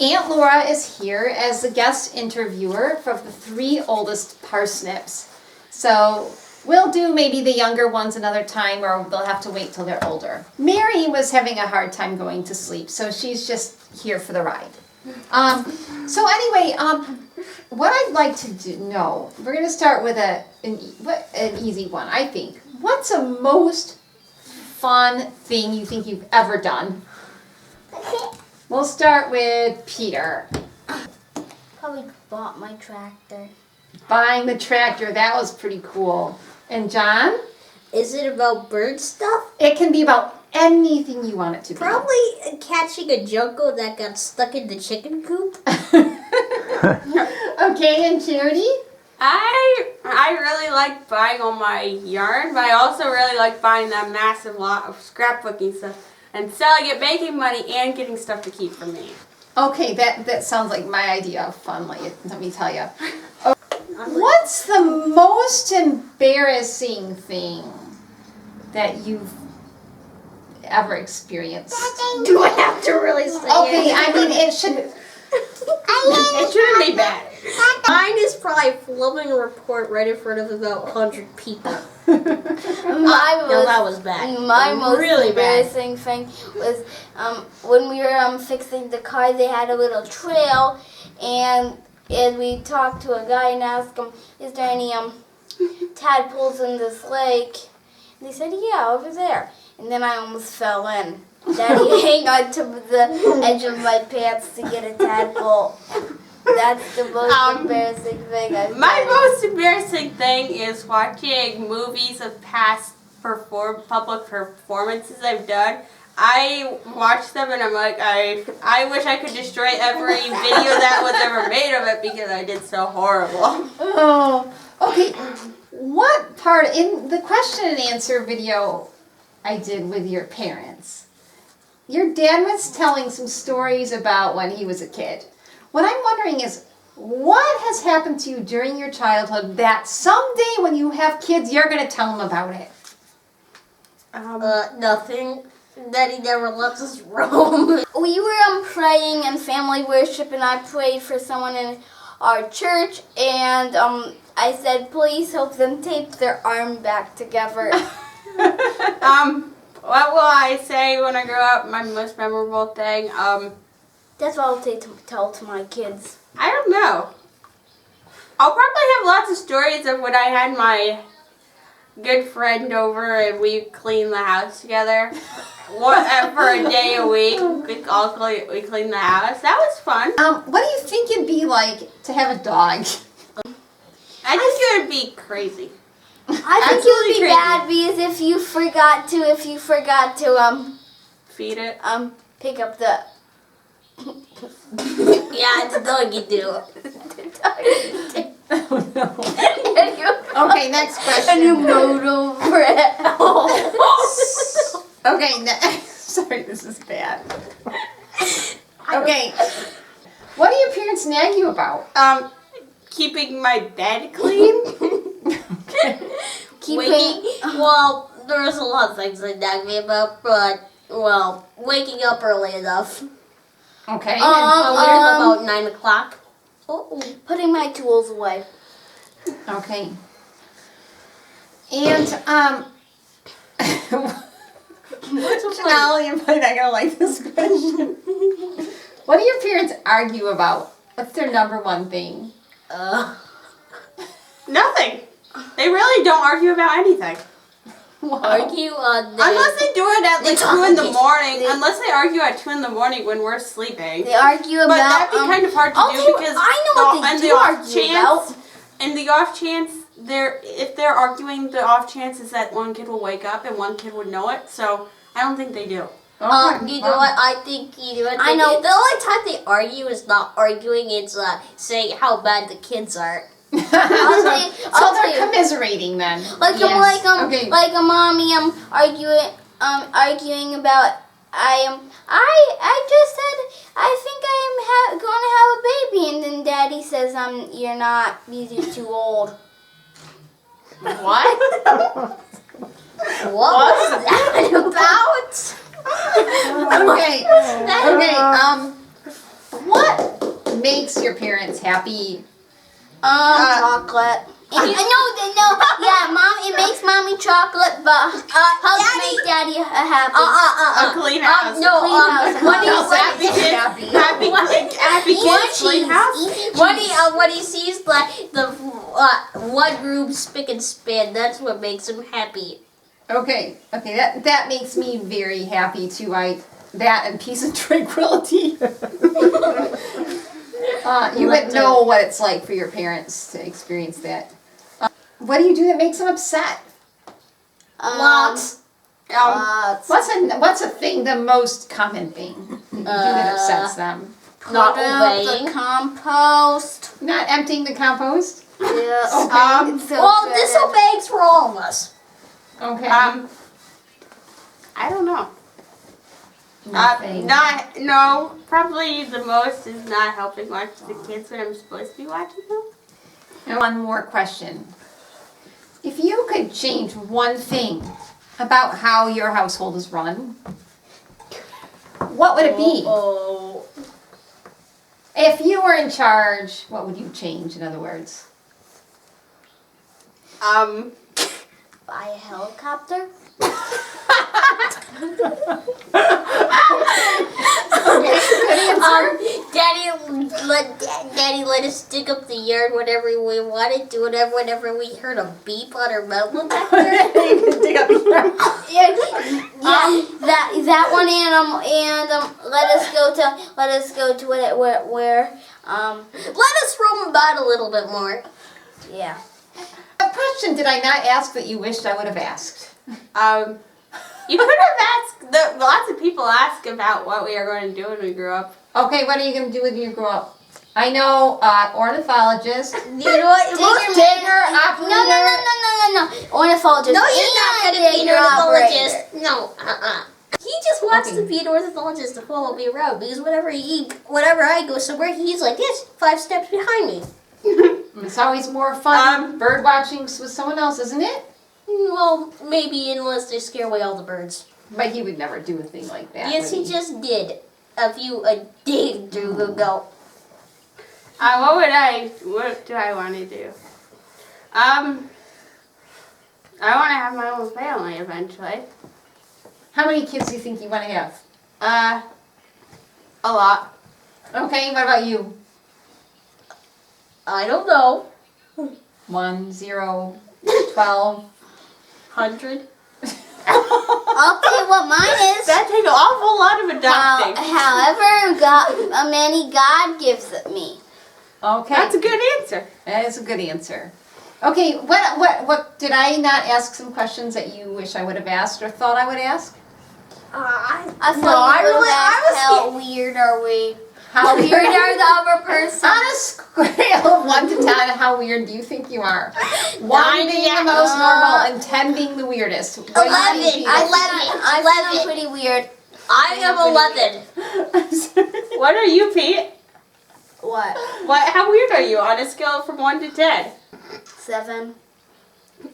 Aunt Laura is here as the guest interviewer for the 3 oldest parsnips. So we'll do maybe the younger ones another time, or they'll have to wait till they're older. Mary was having a hard time going to sleep, so she's just here for the ride. So anyway, what I'd like to know, we're going to start with an easy one, I think. What's the most fun thing you think you've ever done? We'll start with Peter. Probably bought my tractor. Buying the tractor, that was pretty cool. And John? Is it about bird stuff? It can be about anything you want it to be. Probably catching a junco that got stuck in the chicken coop. Okay, and Charity? I really like buying all my yarn, but I also really like buying that massive lot of scrapbooking stuff and selling it, making money, and getting stuff to keep for me. Okay, that sounds like my idea of fun, let me tell you. What's the most embarrassing thing that you've ever experienced? Do I have to really say Okay, it? I mean, it should... It shouldn't be bad. Mine is probably filming a report right in front of about 100 people. That was bad. My most really embarrassing thing was when we were fixing the car. They had a little trail, and we talked to a guy and asked him, "Is there any tadpoles in this lake?" And they said, "Yeah, over there." And then I almost fell in. Daddy hang on to the edge of my pants to get a tadpole. That's the most embarrassing thing I've My done. most embarrassing thing is watching movies of past public performances I've done. I watch them and I'm like, I wish I could destroy every video that was ever made of it because I did so horrible. Oh, okay. What part, in the question and answer video I did with your parents, your dad was telling some stories about when he was a kid. What I'm wondering is, what has happened to you during your childhood that someday when you have kids, you're going to tell them about it? Nothing. Daddy never lets us roam. We were praying in family worship, and I prayed for someone in our church, and I said, "Please help them tape their arm back together." What will I say when I grow up? My most memorable thing? That's what I'll tell to my kids. I don't know. I'll probably have lots of stories of when I had my good friend over and we cleaned the house together. For a day a week, we cleaned the house. That was fun. What do you think it'd be like to have a dog? I think it would be crazy. I think it would be bad because if you forgot to Feed it. pick up the Yeah, it's a doggy do. Oh, no. Okay, next question. and you rode over it. Okay, sorry, this is bad. Okay, what do your parents nag you about? Keeping my bed clean. Well, there's a lot of things they nag me about, but, well, waking up early enough. Okay. About 9 o'clock. Putting my tools away. Okay. And, Janelle, you're probably not going to like this question. What do your parents argue about? What's their number one thing? Nothing. They really don't argue about anything. Wow. Argue on the... Unless they do it at like They 2 in the talk. morning. Unless they argue at 2 in the morning when we're sleeping. They argue But about. that'd be kind of hard to do because I know what they do argue about. and the off chance if they're arguing, the off chance is that one kid will wake up and one kid would know it. So I don't think they do. You know what? I think you know what? I know. The only time they argue is not arguing. It's saying how bad the kids are. So they're commiserating then. Like Okay. mommy arguing about I just said I think I'm going to have a baby, and then Daddy says you're not because you're too old. What? What was that about? Okay. Okay. What makes your parents happy? Chocolate. No, yeah, Mom. It makes Mommy chocolate, but hugs Daddy. make Daddy happy. A clean house. Happy, happy. Happy kids, clean house. When he sees like the one room spick and span, that's what makes him happy. Okay, that makes me very happy too. That and peace and tranquility. You wouldn't know what it's like for your parents to experience that. What do you do that makes them upset? Lots. What's a thing, the most common thing you do that upsets them? Not Put out obeying. the compost. Not emptying the compost? Yeah. Okay. It's so Well, good. disobeying's for all of us. Okay. I don't know. Nothing. Probably the most is not helping watch the kids when I'm supposed to be watching them. And one more question. If you could change one thing about how your household is run, what would it be? Oh. If you were in charge, what would you change, in other words? Buy a helicopter. Daddy let us dig up the yard whenever we wanted, do whatever whenever we heard a beep on our metal detector. Dig up your That one and let us go to where Let us roam about a little bit more. yeah. What question did I not ask that you wished I would have asked? You could have asked. Lots of people ask about what we are going to do when we grow up. Okay, what are you going to do when you grow up? I know, ornithologist, You know what? digger, operator. No. Ornithologist. No, you're not and going to be an digger ornithologist. operator. No, He just wants Okay. to be an ornithologist to follow me around because whenever I go somewhere, he's like this, 5 steps behind me. It's always more fun bird watching with someone else, isn't it? Well, maybe unless they scare away all the birds. But he would never do a thing like that. Yes, would he just did a day or two ago. What do I want to do? I want to have my own family eventually. How many kids do you think you want to have? A lot. Okay, what about you? I don't know. 1, 0, 12. 100? I'll tell you what mine is. That takes an awful lot of adopting. However many God gives me. Okay. That's a good answer. That is a good answer. Okay, what did I not ask some questions that you wish I would have asked or thought I would ask? I No, I thought was how weird are we? How How weird are the other person? On a scale of 1 to 10, how weird do you think you are? 1 being the most normal and 10 being the weirdest. What do you 11. think, Peter? I feel pretty weird. I am 11. What are you, Pete? What? How weird are you on a scale from 1 to 10? 7.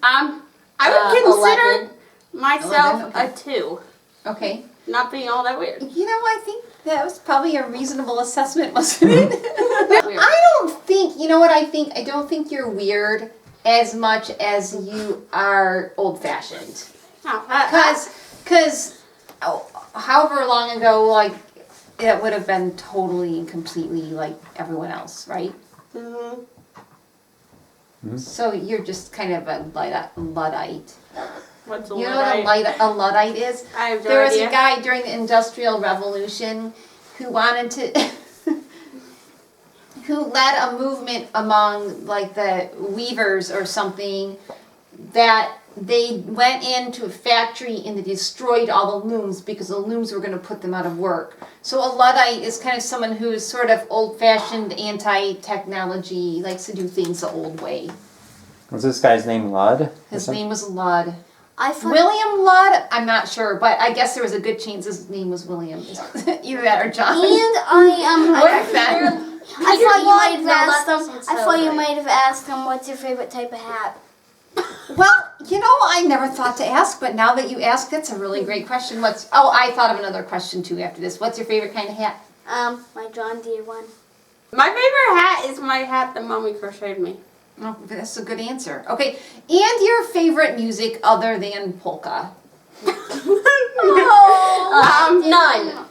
I would consider 11. myself 11, okay. a 2. Okay. Not being all that weird. You know, I think that was probably a reasonable assessment, wasn't it? Weird. I don't think, you know what I think? I don't think you're weird as much as you are old-fashioned. Oh, Because however long ago, like, it would have been totally and completely like everyone else, right? mhm. So you're just kind of a Luddite. What's a You know Luddite? what a Luddite is? I have no There was idea. a guy during the Industrial Revolution who wanted to, who led a movement among like the weavers or something, that they went into a factory and they destroyed all the looms because the looms were going to put them out of work. So a Luddite is kind of someone who is sort of old-fashioned, anti-technology, likes to do things the old way. Was this guy's name Ludd? His name was Ludd. I thought William Ludd? I'm not sure, but I guess there was a good chance his name was William. Either that or John. I then. thought you might have No, asked that them. doesn't I sound thought you right. might have asked them what's your favorite type of hat. Well, you know, I never thought to ask, but now that you ask, that's a really great question. I thought of another question too after this. What's your favorite kind of hat? My John Deere one. My favorite hat is my hat that Mommy crocheted me. Oh, that's a good answer. Okay, and your favorite music other than polka? None.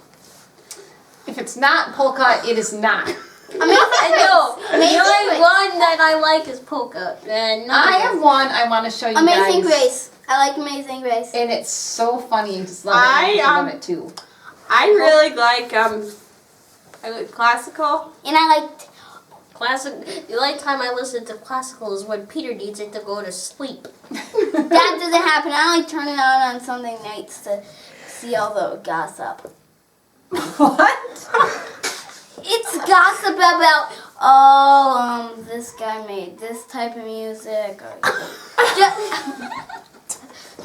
If it's not polka, it is not. I know. The only one that I like is polka. And I have one I want to show you Amazing guys. Grace. I like Amazing Grace. And it's so funny. You just love it. And you love it too. I really like I like classical. And I liked classic. The only time I listen to classical is when Peter needs it to go to sleep. that doesn't happen. I like turn it on Sunday nights to see all the gossip. What? It's gossip about this guy made this type of music.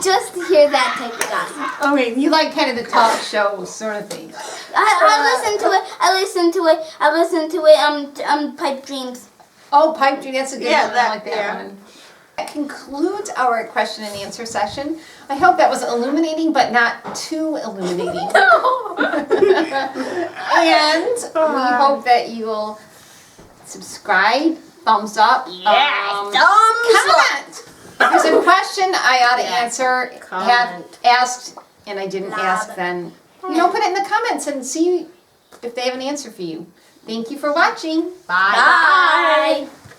Just to hear that type of gossip. Okay, you like kind of the talk show sort of thing. I listen to it. Pipe dreams. Oh, pipe dream, that's a good Yeah, one. I that- like that yeah. one. That concludes our question and answer session. I hope that was illuminating, but not too illuminating. And we hope that you will subscribe, thumbs up, Thumbs up. comment. If there's a question I ought to answer, have comment. asked, and I didn't ask, then put it in the comments and see if they have an answer for you. Thank you for watching. Bye.